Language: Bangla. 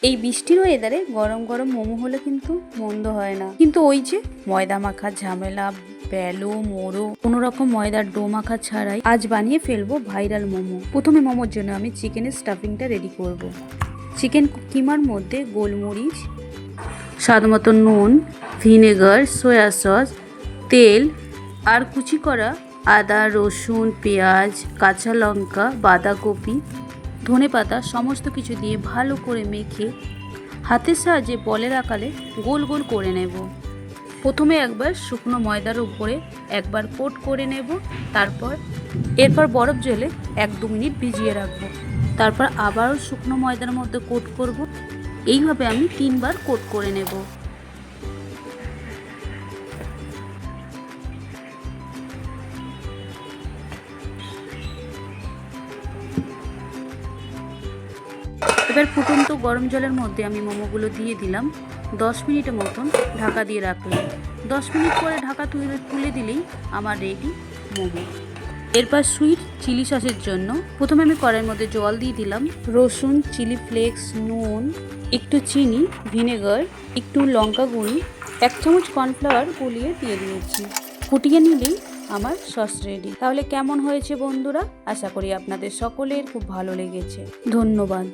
এই বৃষ্টির ওয়েদারে গরম গরম মোমো হলে কিন্তু মন্দ হয় না। কিন্তু ওই যে ময়দা মাখার ঝামেলা, বেলো মোড়ো, কোনো রকম ময়দার ডো মাখা ছাড়াই আজ বানিয়ে ফেলবো ভাইরাল মোমো। প্রথমে মোমোর জন্য আমি চিকেনের স্টাফিংটা রেডি করব। চিকেন কিমার মধ্যে গোলমরিচ, স্বাদ মতো নুন, ভিনেগার, সয়া সস, তেল আর কুচি করা আদা, রসুন, পেঁয়াজ, কাঁচা লঙ্কা, বাঁধাকপি, ধনেপাতা সমস্ত কিছু দিয়ে ভালো করে মেখে হাতের সাহায্যে বলের আকারে গোল গোল করে নেব। প্রথমে একবার শুকনো ময়দার উপরে একবার কোট করে নেব, এরপর বরফ জলে 1-2 মিনিট ভিজিয়ে রাখবো। তারপর আবারও শুকনো ময়দার মধ্যে কোট করব। এইভাবে আমি 3 বার কোট করে নেব। এবার ফুটন্ত গরম জলের মধ্যে আমি মোমোগুলো দিয়ে দিলাম। 10 মিনিটের মতন ঢাকা দিয়ে রাখলাম। 10 মিনিট পরে ঢাকা তুলে দিলেই আমার রেডি মোমো। এরপর সুইট চিলি সসের জন্য প্রথমে আমি কড়াইয়ের মধ্যে জল দিয়ে দিলাম। রসুন, চিলি ফ্লেক্স, নুন, একটু চিনি, ভিনেগার, একটু লঙ্কা গুঁড়ি, 1 চামচ কর্নফ্লাওয়ার গুলিয়ে দিয়ে দিয়েছি। ফুটিয়ে নিলেই আমার সস রেডি। তাহলে কেমন হয়েছে বন্ধুরা? আশা করি আপনাদের সকলের খুব ভালো লেগেছে। ধন্যবাদ।